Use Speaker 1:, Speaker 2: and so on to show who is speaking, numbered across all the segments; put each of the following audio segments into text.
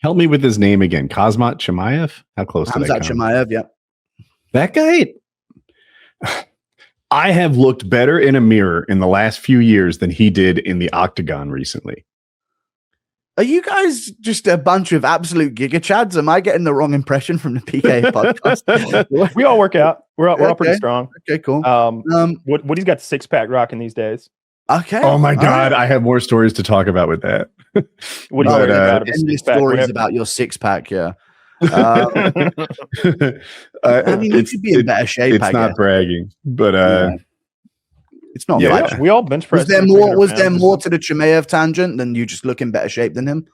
Speaker 1: Help me with his name again. Khamzat Chimaev? How close did I come?
Speaker 2: Chimaev, yeah.
Speaker 1: That guy, I have looked better in a mirror in the last few years than he did in the octagon recently.
Speaker 2: Are you guys just a bunch of absolute giga chads? Am I getting the wrong impression from the PKA podcast?
Speaker 3: We all work out. We're all pretty strong.
Speaker 2: Okay, cool.
Speaker 3: Woody's got the 6-pack rocking these days.
Speaker 2: Okay.
Speaker 1: Oh my God, I have more stories to talk about with that.
Speaker 3: What do you about
Speaker 2: endless stories about your 6-pack? Yeah. I mean, you should be in better shape.
Speaker 1: It's not bragging, but
Speaker 2: it's not.
Speaker 3: Yeah, we all bench press.
Speaker 2: Was there more to the Chimaev tangent than you just look in better shape than him?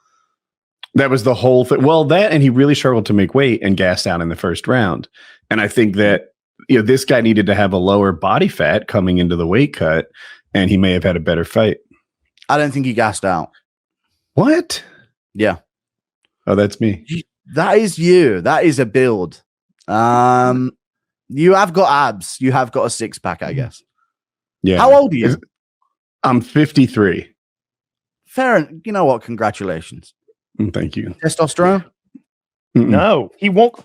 Speaker 1: That was the whole thing. Well, that and he really struggled to make weight and gassed out in the first round. And I think that this guy needed to have a lower body fat coming into the weight cut, and he may have had a better fight.
Speaker 2: I don't think he gassed out.
Speaker 1: What?
Speaker 2: Yeah.
Speaker 1: Oh, that's me.
Speaker 2: That is you. That is a build. You have got abs. You have got a 6-pack, I guess.
Speaker 1: Yeah.
Speaker 2: How old are you?
Speaker 1: I'm 53.
Speaker 2: Fair. You know what? Congratulations.
Speaker 1: Thank you.
Speaker 2: Testosterone?
Speaker 3: No, he won't.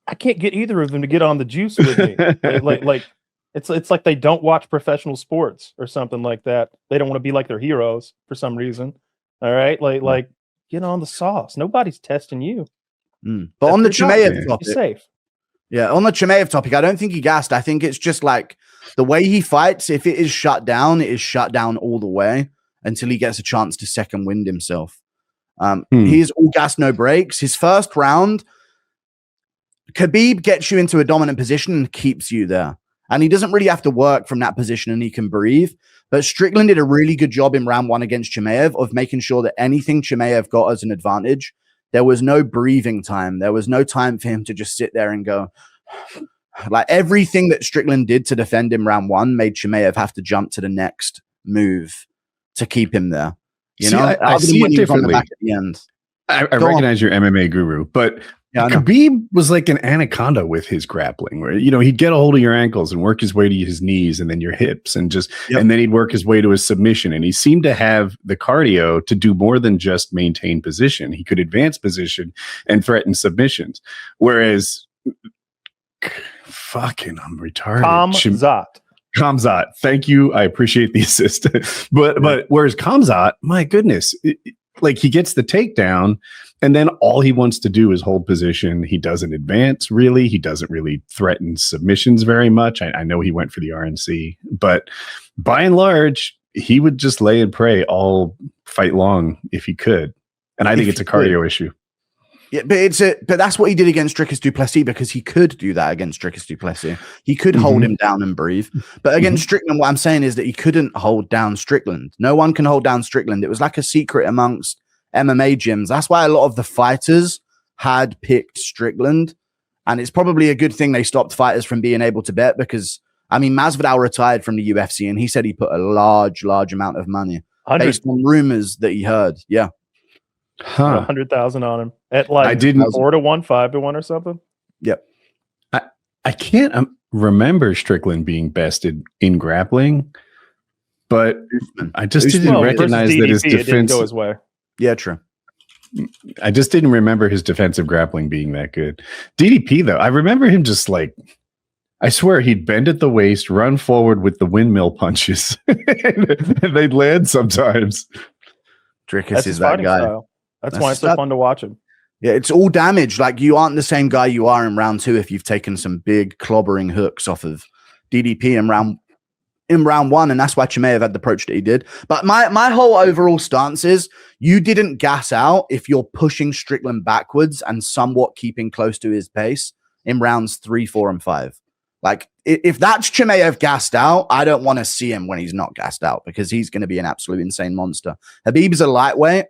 Speaker 3: I can't get either of them to get on the juice with me. like it's like they don't watch professional sports or something like that. They don't want to be like their heroes for some reason. All right, like get on the sauce. Nobody's testing you.
Speaker 2: But on the Chimaev topic,
Speaker 3: you're safe.
Speaker 2: Yeah, on the Chimaev topic, I don't think he gassed. I think it's just like the way he fights. If it is shut down, it is shut down all the way until he gets a chance to second wind himself. He's all gas, no breaks. His first round, Khabib gets you into a dominant position and keeps you there. And he doesn't really have to work from that position and he can breathe. But Strickland did a really good job in round 1 against Chimaev of making sure that anything Chimaev got as an advantage, there was no breathing time. There was no time for him to just sit there and go. Like everything that Strickland did to defend him round 1 made Chimaev have to jump to the next move to keep him there. You know,
Speaker 1: I see it differently.
Speaker 2: Back at the end.
Speaker 1: I recognize your MMA guru, but Khabib was like an anaconda with his grappling, where he'd get a hold of your ankles and work his way to his knees and then your hips, and and then he'd work his way to his submission. And he seemed to have the cardio to do more than just maintain position. He could advance position and threaten submissions. Whereas, I'm retarded. Khamzat, thank you. I appreciate the assist. but whereas Khamzat, my goodness, like he gets the takedown and then all he wants to do is hold position. He doesn't advance really. He doesn't really threaten submissions very much. I know he went for the RNC, but by and large, he would just lay and pray all fight long if he could. And I think it's a cardio issue.
Speaker 2: Yeah, but that's what he did against Dricus du Plessis, because he could do that against Dricus du Plessis. He could hold him down and breathe. But against Strickland, what I'm saying is that he couldn't hold down Strickland. No one can hold down Strickland. It was like a secret amongst MMA gyms. That's why a lot of the fighters had picked Strickland. And it's probably a good thing they stopped fighters from being able to bet, because, I mean, Masvidal retired from the UFC and he said he put a large amount of money based on rumors that he heard. Yeah.
Speaker 3: 100,000 on him at like
Speaker 1: I didn't
Speaker 3: 4-1, 5-1 or something.
Speaker 2: Yep.
Speaker 1: I can't remember Strickland being bested in grappling, but I just didn't recognize that his defense
Speaker 3: didn't go his way.
Speaker 2: Yeah, true.
Speaker 1: I just didn't remember his defensive grappling being that good. DDP though, I remember him just like, I swear he'd bend at the waist, run forward with the windmill punches, and they'd land sometimes.
Speaker 2: Dricus is that guy.
Speaker 3: Style. That's why it's so fun to watch him.
Speaker 2: Yeah, it's all damage. Like, you aren't the same guy you are in round 2 if you've taken some big clobbering hooks off of DDP in round 1, and that's why Chimaev had the approach that he did. But my whole overall stance is you didn't gas out if you're pushing Strickland backwards and somewhat keeping close to his pace in rounds 3, 4, and 5. Like, if that's Chimaev gassed out, I don't want to see him when he's not gassed out, because he's going to be an absolute insane monster. Habib's a lightweight.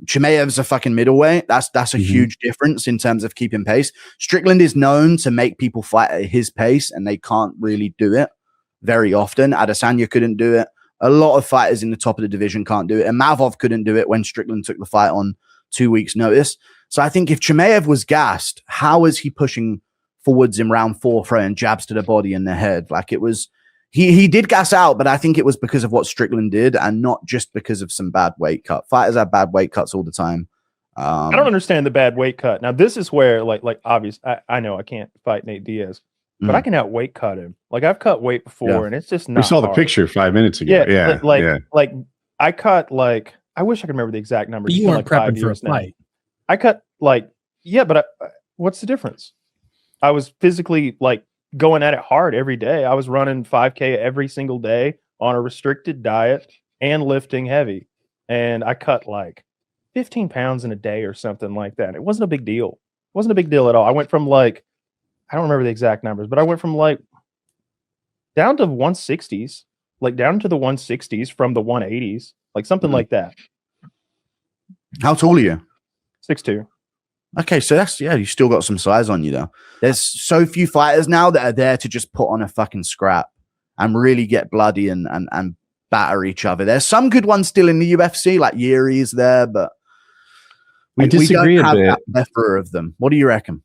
Speaker 2: Chimaev's a fucking middleweight. That's a huge difference in terms of keeping pace. Strickland is known to make people fight at his pace, and they can't really do it very often. Adesanya couldn't do it. A lot of fighters in the top of the division can't do it. And Mavov couldn't do it when Strickland took the fight on 2 weeks' notice. So I think if Chimaev was gassed, how is he pushing forwards in round 4, throwing jabs to the body and the head? Like, it was... He did gas out, but I think it was because of what Strickland did and not just because of some bad weight cut. Fighters have bad weight cuts all the time.
Speaker 3: I don't understand the bad weight cut. Now this is where like obvious. I know I can't fight Nate Diaz, but I can out weight cut him. Like I've cut weight before, and it's just not.
Speaker 1: We saw the
Speaker 3: hard.
Speaker 1: picture 5 minutes ago. Yeah,
Speaker 3: like I cut like I wish I could remember the exact number.
Speaker 4: But you weren't like prepping for a fight.
Speaker 3: I cut like but what's the difference? I was physically like going at it hard every day. I was running 5K every single day on a restricted diet and lifting heavy, and I cut like 15 pounds in a day or something like that. It wasn't a big deal. It wasn't a big deal at all. I went from like, I don't remember the exact numbers, but I went from like down to 160s, like down to the 160s from the 180s, like something like that.
Speaker 2: How tall are you?
Speaker 3: 6'2".
Speaker 2: Okay, so that's you still got some size on you though. There's so few fighters now that are there to just put on a fucking scrap and really get bloody and batter each other. There's some good ones still in the UFC, like Yuri's there, but
Speaker 1: I disagree
Speaker 2: we don't
Speaker 1: a bit.
Speaker 2: Have that plethora of them. What do you reckon?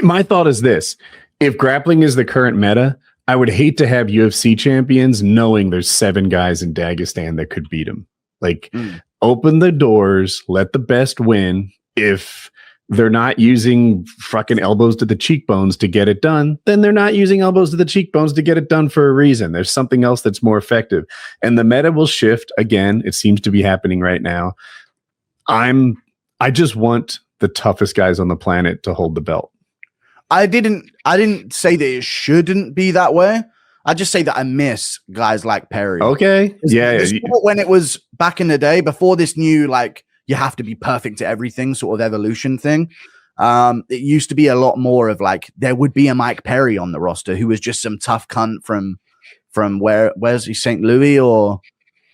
Speaker 1: My thought is this: if grappling is the current meta, I would hate to have UFC champions knowing there's 7 guys in Dagestan that could beat them. Like, open the doors, let the best win. If they're not using fucking elbows to the cheekbones to get it done, then they're not using elbows to the cheekbones to get it done for a reason. There's something else that's more effective. And the meta will shift again. It seems to be happening right now. I just want the toughest guys on the planet to hold the belt.
Speaker 2: I didn't say that it shouldn't be that way. I just say that I miss guys like Perry.
Speaker 1: Okay.
Speaker 2: The sport, when it was back in the day, before this new, like, you have to be perfect at everything sort of evolution thing. It used to be a lot more of like, there would be a Mike Perry on the roster who was just some tough cunt from where's he, St. Louis or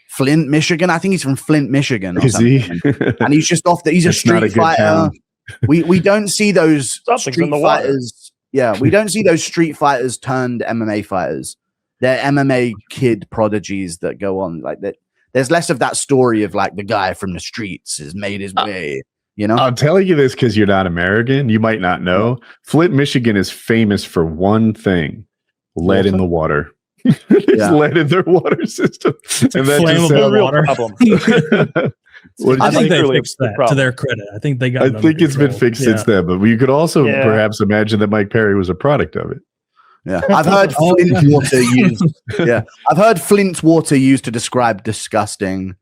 Speaker 2: Flint, Michigan? I think he's from Flint, Michigan. Or something. And he's just off he's a street fighter. We don't see those street fighters. Yeah, we don't see those street fighters turned MMA fighters. They're MMA kid prodigies that go on like that. There's less of that story of like the guy from the streets has made his way, you know?
Speaker 1: I'm telling you this because you're not American. You might not know. Flint, Michigan is famous for one thing: lead in the water. There's lead in their water system.
Speaker 4: It's and that's flammable water. Problem. I think they fixed that to their credit. I think they got it.
Speaker 1: I think it's been fixed since then, but you could also perhaps imagine that Mike Perry was a product of it.
Speaker 2: Yeah, I've heard Flint water used. Yeah, I've heard Flint water used to describe disgusting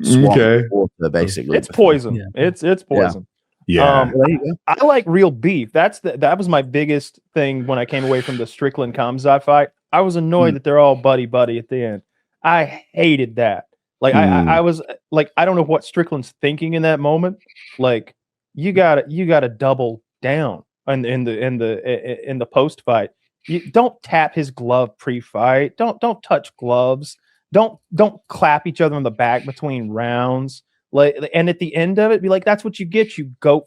Speaker 2: swamp water. Basically,
Speaker 3: it's poison. Yeah. It's poison.
Speaker 1: Yeah.
Speaker 3: I like real beef. That was my biggest thing when I came away from the Strickland Khamzat fight. I was annoyed that they're all buddy at the end. I hated that. Like I was like, I don't know what Strickland's thinking in that moment. Like you gotta double down in the post fight. You don't tap his glove pre-fight. Don't touch gloves. Don't clap each other on the back between rounds. Like, and at the end of it, be like, that's what you get, you goat.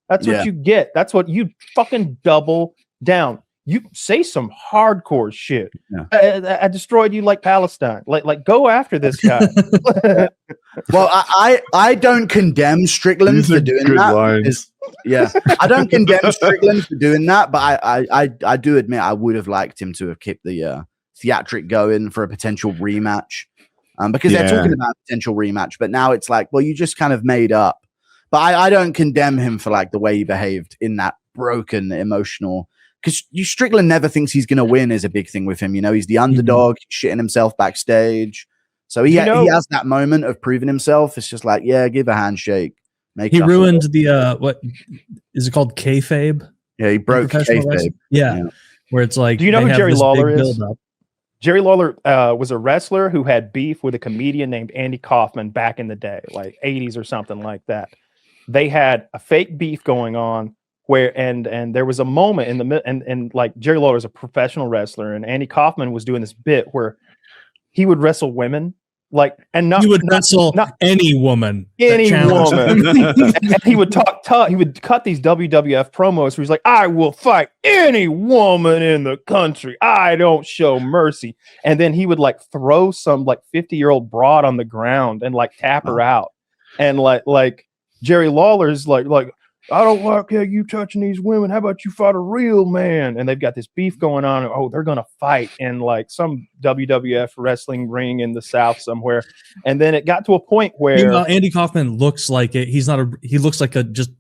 Speaker 3: That's what you get. That's what you fucking double down. You say some hardcore shit. Yeah. I destroyed you like Palestine. Like go after this guy.
Speaker 2: Well, I don't condemn Strickland for doing that. I don't condemn Strickland for doing that, but I do admit I would have liked him to have kept the theatric going for a potential rematch. Because they're talking about a potential rematch, but now it's like, well, you just kind of made up. But I don't condemn him for like the way he behaved in that broken emotional. Because Strickland never thinks he's going to win is a big thing with him. You know, he's the underdog, shitting himself backstage. So he has that moment of proving himself. It's just like, give a handshake.
Speaker 4: He ruined the what is it called, kayfabe?
Speaker 2: Yeah, he broke kayfabe.
Speaker 4: Yeah, where it's like,
Speaker 3: do you know who Jerry Lawler is? Jerry Lawler was a wrestler who had beef with a comedian named Andy Kaufman back in the day, like 80s or something like that. They had a fake beef going on. Where and there was a moment in the and like Jerry Lawler is a professional wrestler, and Andy Kaufman was doing this bit where he would wrestle women, like, and not
Speaker 4: he would wrestle any woman,
Speaker 3: and he would talk tough. He would cut these WWF promos where he's like, "I will fight any woman in the country. I don't show mercy." And then he would like throw some like 50-year-old broad on the ground and like tap her out, and like Jerry Lawler's like. I don't like how you touching these women. How about you fight a real man? And they've got this beef going on. Oh, they're going to fight in like some WWF wrestling ring in the South somewhere. And then it got to a point where
Speaker 4: Andy Kaufman looks like it. He looks like a just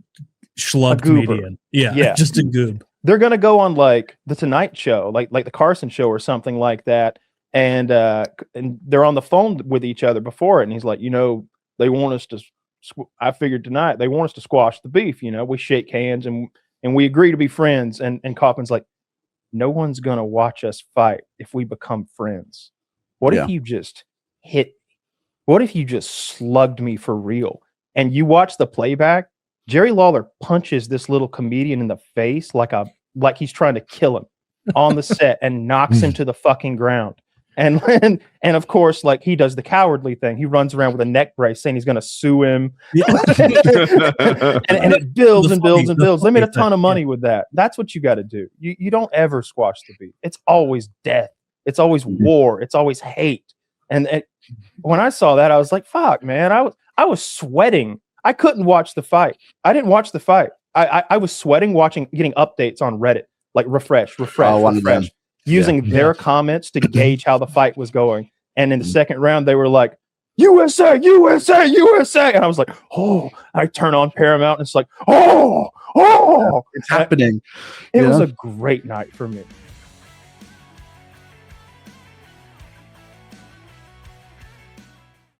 Speaker 4: schlub comedian. Yeah, just a goob.
Speaker 3: They're going to go on like the Tonight Show, like the Carson Show or something like that. And they're on the phone with each other before it. And he's like, they want us to, I figured tonight they want us to squash the beef. We shake hands and we agree to be friends. And Kaufman's like, no one's going to watch us fight if we become friends. What if you just hit me? What if you just slugged me for real? And you watch the playback, Jerry Lawler punches this little comedian in the face like he's trying to kill him on the set and knocks him to the fucking ground. And of course, like he does the cowardly thing. He runs around with a neck brace saying he's going to sue him. Yeah. and it builds and builds and builds. They made a ton of money with that. That's what you got to do. You don't ever squash the beef. It's always death. It's always war. It's always hate. And when I saw that, I was like, fuck, man. I was sweating. I couldn't watch the fight. I didn't watch the fight. I was sweating getting updates on Reddit, like refresh. Using their comments to gauge how the fight was going. And in the second round, they were like, USA, USA, USA. And I was like, oh, I turn on Paramount and it's like, oh,
Speaker 2: it's happening.
Speaker 3: It was a great night for me.